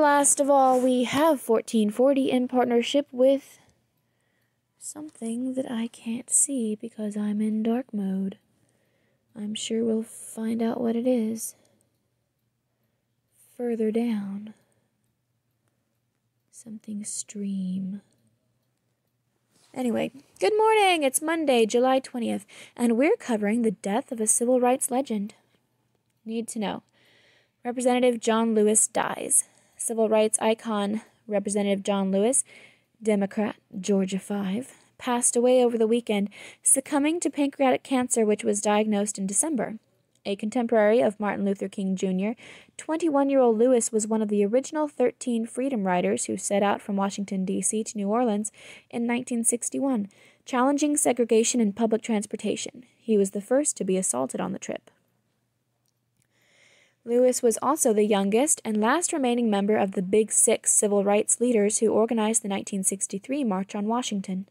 last of all, we have 1440 in partnership with something that I can't see because I'm in dark mode. I'm sure we'll find out what it is further down. Something stream. Anyway, good morning! It's Monday, July 20th, and we're covering the death of a civil rights legend. Need to know. Representative John Lewis dies. Civil rights icon Representative John Lewis, Democrat, Georgia 5, passed away over the weekend, succumbing to pancreatic cancer, which was diagnosed in December. A contemporary of Martin Luther King Jr., 21-year-old Lewis was one of the original 13 Freedom Riders who set out from Washington, D.C. to New Orleans in 1961, challenging segregation in public transportation. He was the first to be assaulted on the trip. Lewis was also the youngest and last remaining member of the Big Six civil rights leaders who organized the 1963 March on Washington.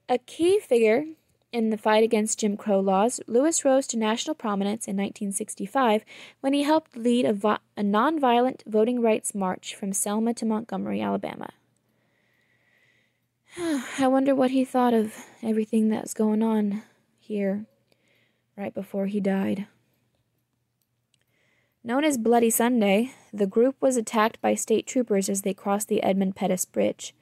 A key figure in the fight against Jim Crow laws, Lewis rose to national prominence in 1965 when he helped lead a nonviolent voting rights march from Selma to Montgomery, Alabama. I wonder what he thought of everything that's going on here right before he died. Known as Bloody Sunday, the group was attacked by state troopers as they crossed the Edmund Pettus Bridge.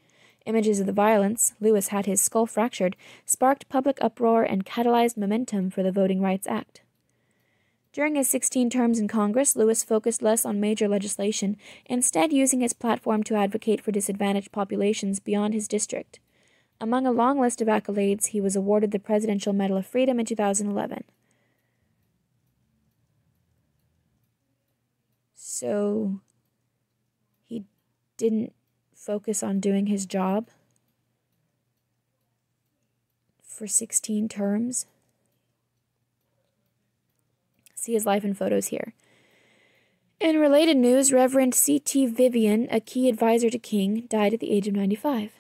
Images of the violence, Lewis had his skull fractured, sparked public uproar and catalyzed momentum for the Voting Rights Act. During his 16 terms in Congress, Lewis focused less on major legislation, instead using his platform to advocate for disadvantaged populations beyond his district. Among a long list of accolades, he was awarded the Presidential Medal of Freedom in 2011. So, he didn't focus on doing his job for 16 terms. See his life and photos here. In related news, Reverend C.T. Vivian, a key advisor to King, died at the age of 95.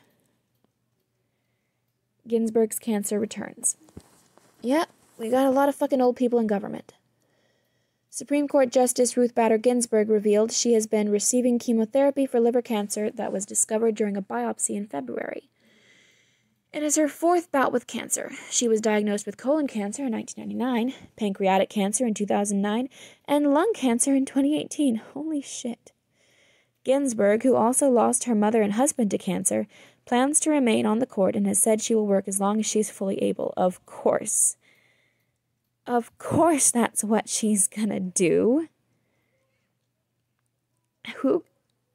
Ginsburg's cancer returns. Yeah, we got a lot of fucking old people in government. Supreme Court Justice Ruth Bader Ginsburg revealed she has been receiving chemotherapy for liver cancer that was discovered during a biopsy in February. It is her fourth bout with cancer. She was diagnosed with colon cancer in 1999, pancreatic cancer in 2009, and lung cancer in 2018. Holy shit. Ginsburg, who also lost her mother and husband to cancer, plans to remain on the court and has said she will work as long as she is fully able. Of course. Of course that's what she's gonna do.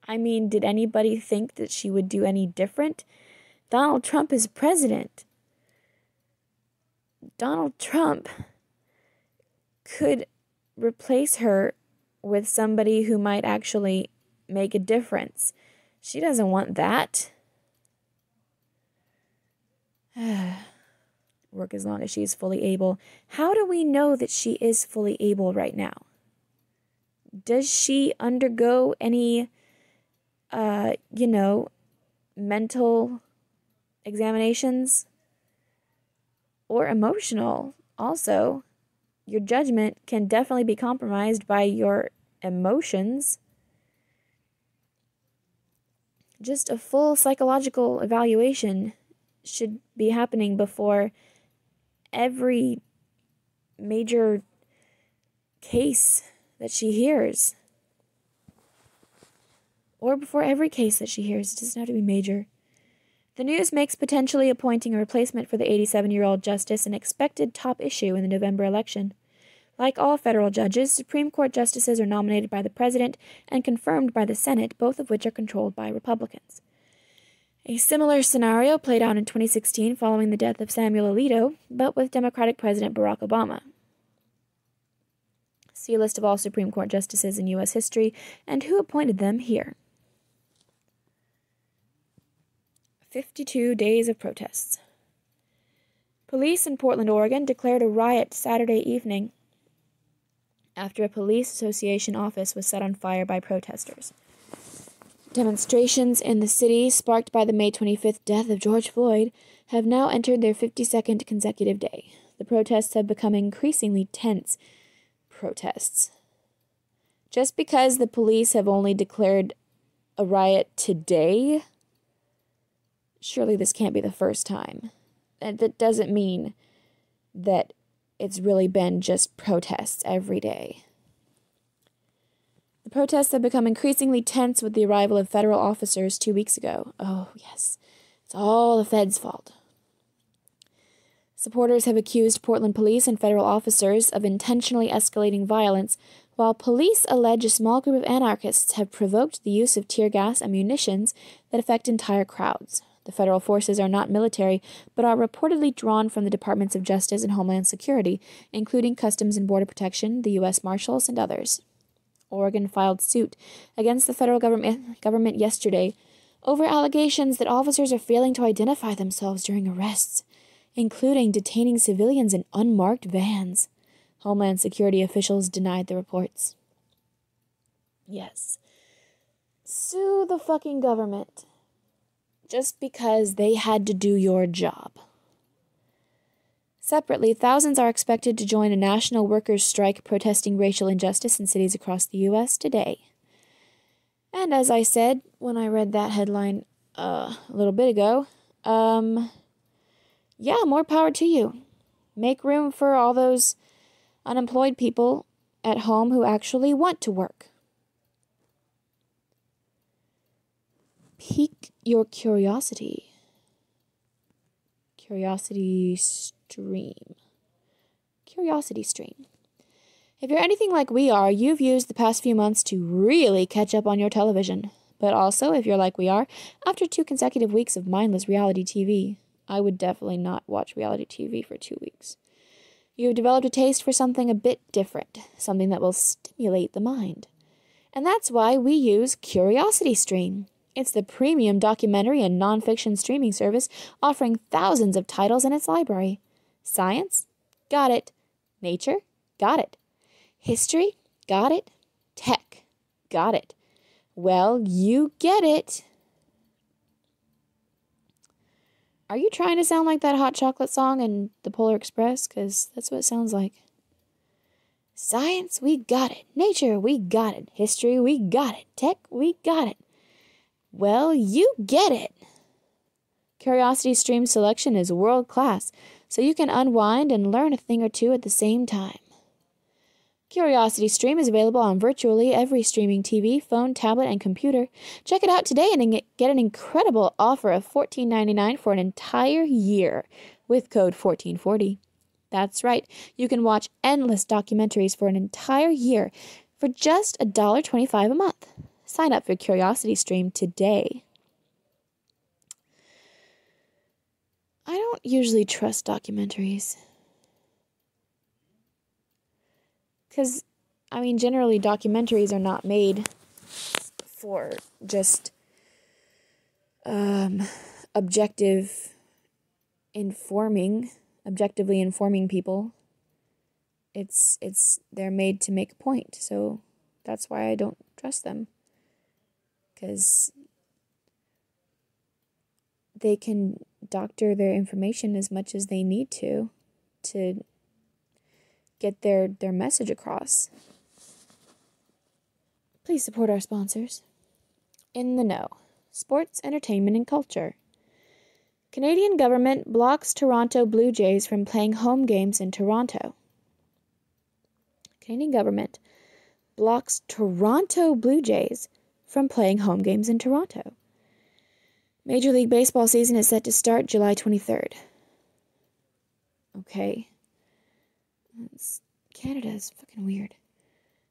Did anybody think that she would do any different? Donald Trump is president. Donald Trump could replace her with somebody who might actually make a difference. She doesn't want that. Work as long as she's fully able. How do we know that she is fully able right now? Does she undergo any, mental examinations? Or emotional? Also, your judgment can definitely be compromised by your emotions. Just a full psychological evaluation should be happening before every major case that she hears. Or before every case that she hears. It doesn't have to be major. The news makes potentially appointing a replacement for the 87-year-old justice an expected top issue in the November election. Like all federal judges, Supreme Court justices are nominated by the President and confirmed by the Senate, both of which are controlled by Republicans. A similar scenario played out in 2016 following the death of Samuel Alito, but with Democratic President Barack Obama. See a list of all Supreme Court justices in U.S. history and who appointed them here. 52 days of protests. Police in Portland, Oregon declared a riot Saturday evening after a police association office was set on fire by protesters. Demonstrations in the city, sparked by the May 25th death of George Floyd, have now entered their 52nd consecutive day. The protests have become increasingly tense protests. Just because the police have only declared a riot today, surely this can't be the first time. And that doesn't mean that it's really been just protests every day. The protests have become increasingly tense with the arrival of federal officers 2 weeks ago. Oh, yes. It's all the feds' fault. Supporters have accused Portland police and federal officers of intentionally escalating violence, while police allege a small group of anarchists have provoked the use of tear gas and munitions that affect entire crowds. The federal forces are not military, but are reportedly drawn from the Departments of Justice and Homeland Security, including Customs and Border Protection, the U.S. Marshals, and others. Oregon filed suit against the federal government yesterday over allegations that officers are failing to identify themselves during arrests, including detaining civilians in unmarked vans. Homeland Security officials denied the reports. Yes. Sue the fucking government. Just because they had to do your job. Separately, thousands are expected to join a national workers' strike protesting racial injustice in cities across the U.S. today. And as I said when I read that headline a little bit ago, yeah, more power to you. Make room for all those unemployed people at home who actually want to work. Pique your curiosity. Curiosity stream. If you're anything like we are, you've used the past few months to really catch up on your television. But also, if you're like we are, after 2 consecutive weeks of mindless reality TV, I would definitely not watch reality TV for 2 weeks. You've developed a taste for something a bit different, something that will stimulate the mind. And that's why we use Curiosity Stream. It's the premium documentary and nonfiction streaming service offering thousands of titles in its library. Science? Got it. Nature? Got it. History? Got it. Tech? Got it. Well, you get it. Are you trying to sound like that Hot Chocolate song in the Polar Express? Because that's what it sounds like. Science? We got it. Nature? We got it. History? We got it. Tech? We got it. Well, you get it. Curiosity Stream selection is world class, so you can unwind and learn a thing or two at the same time. Curiosity Stream is available on virtually every streaming TV, phone, tablet, and computer. Check it out today and get an incredible offer of $14.99 for an entire year with code 1440. That's right, you can watch endless documentaries for an entire year for just $1.25 a month. Sign up for Curiosity Stream today. I don't usually trust documentaries. Because, generally documentaries are not made for just objectively informing people. They're made to make a point, so that's why I don't trust them. Because they can doctor their information as much as they need to get their message across. Please support our sponsors. In the know. Sports, entertainment, and culture. Canadian government blocks Toronto Blue Jays from playing home games in Toronto. Canadian government blocks Toronto Blue Jays from playing home games in Toronto. Major League Baseball season is set to start July 23rd. Okay. Canada is fucking weird.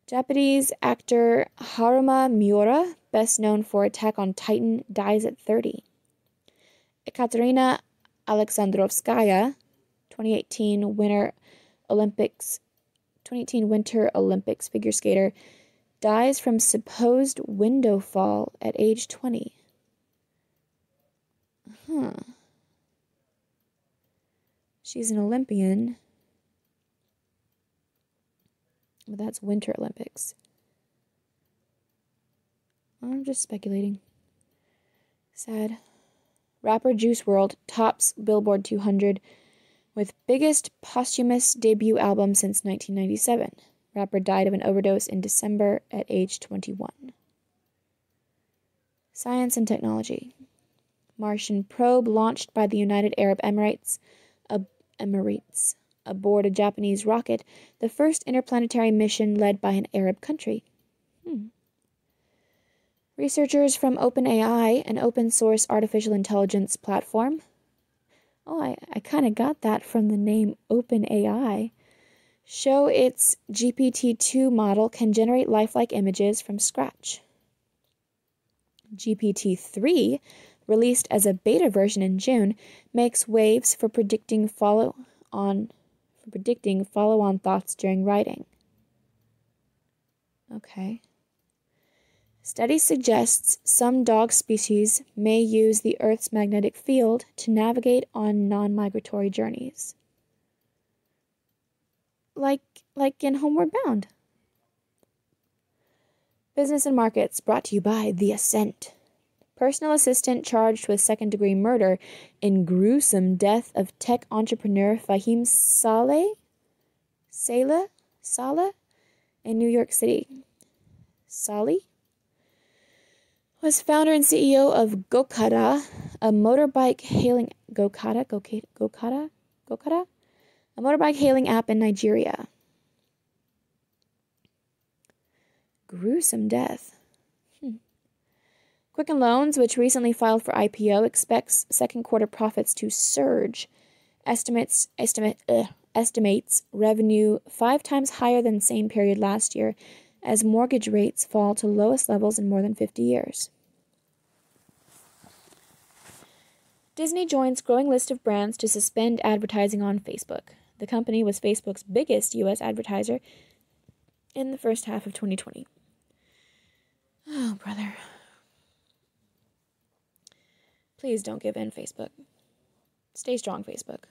Japanese actor Haruma Miura, best known for Attack on Titan, dies at 30. Ekaterina Alexandrovskaya, 2018 Winter Olympics figure skater, dies from supposed window fall at age 20. She's an Olympian. But that's Winter Olympics. I'm just speculating. Sad. Rapper Juice WRLD tops Billboard 200 with biggest posthumous debut album since 1997. Rapper died of an overdose in December at age 21. Science and technology. Martian probe launched by the United Arab Emirates, aboard a Japanese rocket, the first interplanetary mission led by an Arab country. Researchers from OpenAI, an open-source artificial intelligence platform. Oh, I kind of got that from the name OpenAI. Show its GPT-2 model can generate lifelike images from scratch. GPT-3, released as a beta version in June, makes waves for predicting follow-on thoughts during writing. Okay. Study suggests some dog species may use the Earth's magnetic field to navigate on non-migratory journeys. Like in Homeward Bound. Business and Markets, brought to you by The Ascent. Personal assistant charged with second-degree murder in gruesome death of tech entrepreneur Fahim Saleh in New York City. Saleh was founder and CEO of Gokada, a motorbike hailing a motorbike hailing app in Nigeria. Gruesome death. Quicken Loans, which recently filed for IPO, expects second quarter profits to surge. Estimates revenue 5 times higher than same period last year, as mortgage rates fall to lowest levels in more than 50 years. Disney joins growing list of brands to suspend advertising on Facebook. The company was Facebook's biggest U.S. advertiser in the first half of 2020. Oh, brother. Please don't give in, Facebook. Stay strong, Facebook.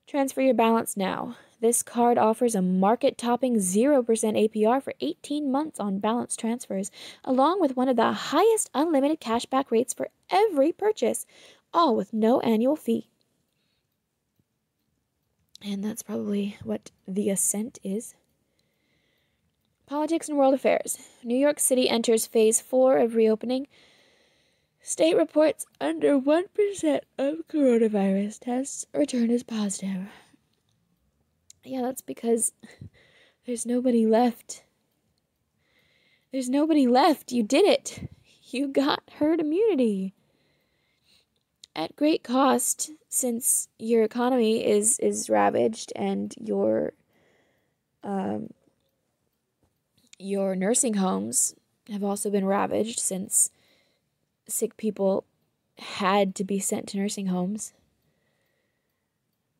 Transfer your balance now. This card offers a market-topping 0% APR for 18 months on balance transfers, along with one of the highest unlimited cashback rates for every purchase, all with no annual fee. And that's probably what The Ascent is. Politics and world affairs. New York City enters phase 4 of reopening. State reports under 1% of coronavirus tests return as positive. Yeah, that's because there's nobody left. There's nobody left. You did it. You got herd immunity. At great cost, since your economy is ravaged and your nursing homes have also been ravaged, since sick people had to be sent to nursing homes.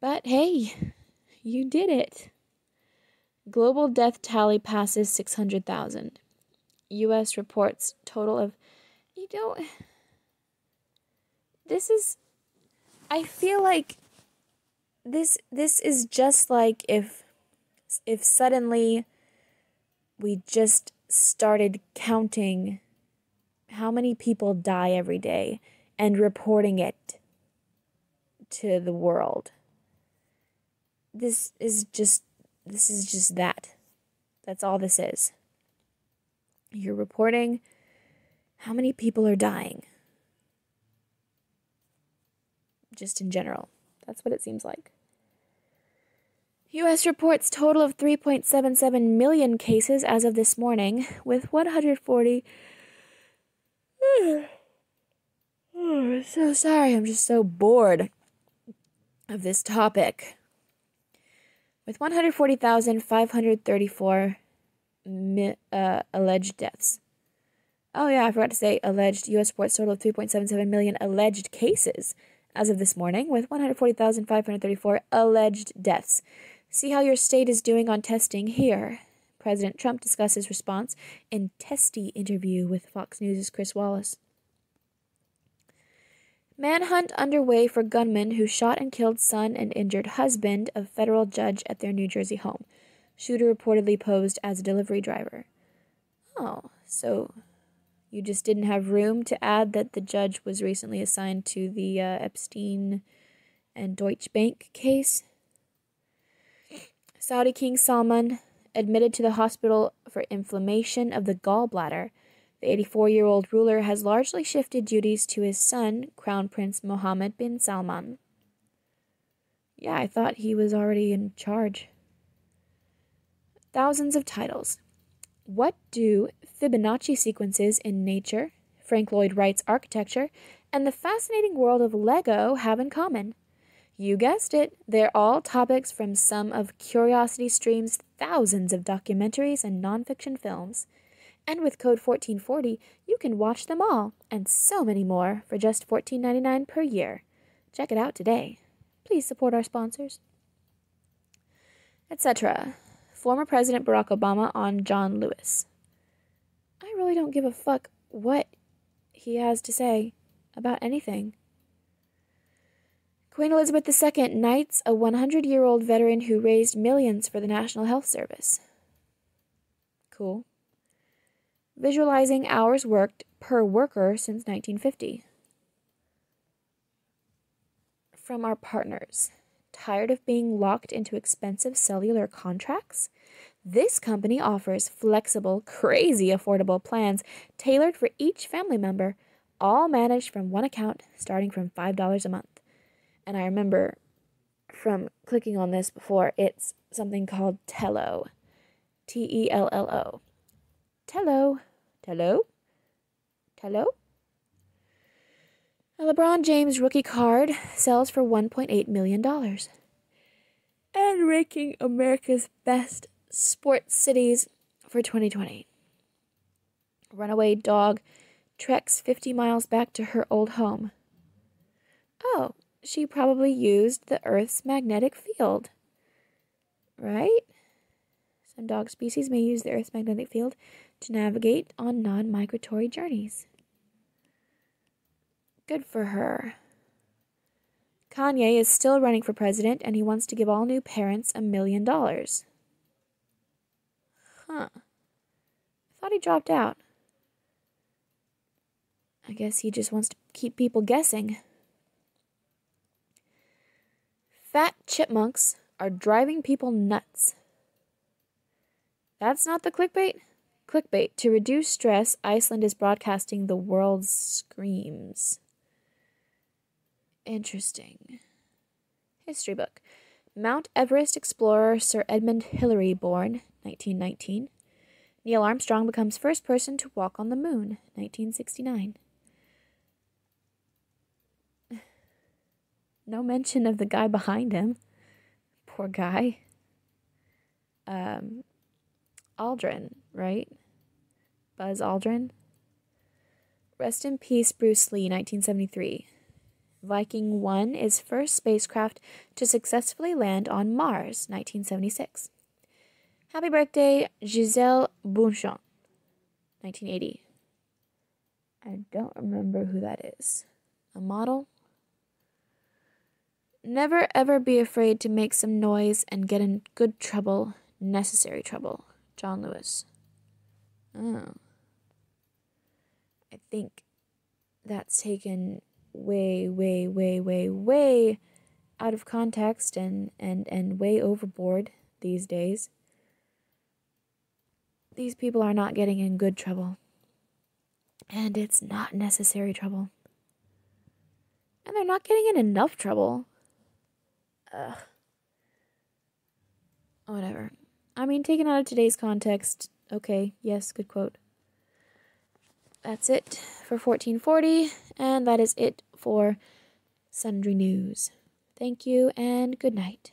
But hey, you did it. Global death tally passes 600,000. U.S. reports total of... I feel like this is just like if suddenly we just started counting how many people die every day and reporting it to the world. This is just that. That's all this is. You're reporting how many people are dying. Just in general. That's what it seems like. U.S. reports total of 3.77 million cases as of this morning, with 140... I'm so sorry, I'm just so bored of this topic. With 140,534 alleged deaths. Oh yeah, I forgot to say alleged. U.S. reports total of 3.77 million alleged cases as of this morning, with 140,534 alleged deaths. See how your state is doing on testing here. President Trump discusses response in testy interview with Fox News' Chris Wallace. Manhunt underway for gunman who shot and killed son and injured husband of federal judge at their New Jersey home. Shooter reportedly posed as a delivery driver. Oh, so you just didn't have room to add that the judge was recently assigned to the Epstein and Deutsche Bank case? Saudi King Salman admitted to the hospital for inflammation of the gallbladder. The 84-year-old ruler has largely shifted duties to his son, Crown Prince Mohammed bin Salman. Yeah, I thought he was already in charge. Thousands of titles. What do Fibonacci sequences in nature, Frank Lloyd Wright's architecture, and the fascinating world of Lego have in common? You guessed it, they're all topics from some of CuriosityStream's thousands of documentaries and nonfiction films. And with code 1440, you can watch them all, and so many more, for just $14.99 per year. Check it out today. Please support our sponsors. Etc. Former President Barack Obama on John Lewis. I really don't give a fuck what he has to say about anything. Queen Elizabeth II knights a 100-year-old veteran who raised millions for the National Health Service. Cool. Visualizing hours worked per worker since 1950. From our partners. Tired of being locked into expensive cellular contracts? This company offers flexible, crazy affordable plans tailored for each family member, all managed from one account starting from $5 a month. And I remember from clicking on this before, it's something called Tello. Tello. Tello. Tello? Tello? A LeBron James rookie card sells for $1.8 million. And ranking America's best sports cities for 2020. Runaway dog treks 50 miles back to her old home. Oh, she probably used the Earth's magnetic field. Right? Some dog species may use the Earth's magnetic field to navigate on non-migratory journeys. Good for her. Kanye is still running for president, and he wants to give all new parents $1 million. Huh. I thought he dropped out. I guess he just wants to keep people guessing. Fat chipmunks are driving people nuts. That's not the clickbait? Clickbait. To reduce stress, Iceland is broadcasting the world's screams. Interesting. History book. Mount Everest explorer Sir Edmund Hillary born, 1919. Neil Armstrong becomes first person to walk on the moon, 1969. No mention of the guy behind him. Poor guy. Aldrin, right? Buzz Aldrin. Rest in peace, Bruce Lee, 1973. Viking 1 is first spacecraft to successfully land on Mars, 1976. Happy birthday, Giselle Bouchon, 1980. I don't remember who that is. A model? Never ever be afraid to make some noise and get in good trouble, necessary trouble. John Lewis. Oh. I think that's taken way out of context and way overboard these days. These people are not getting in good trouble. And it's not necessary trouble. And they're not getting in enough trouble. Whatever. I mean, taken out of today's context, okay, yes, good quote. That's it for 1440, and that is it for Sundry News. Thank you, and good night.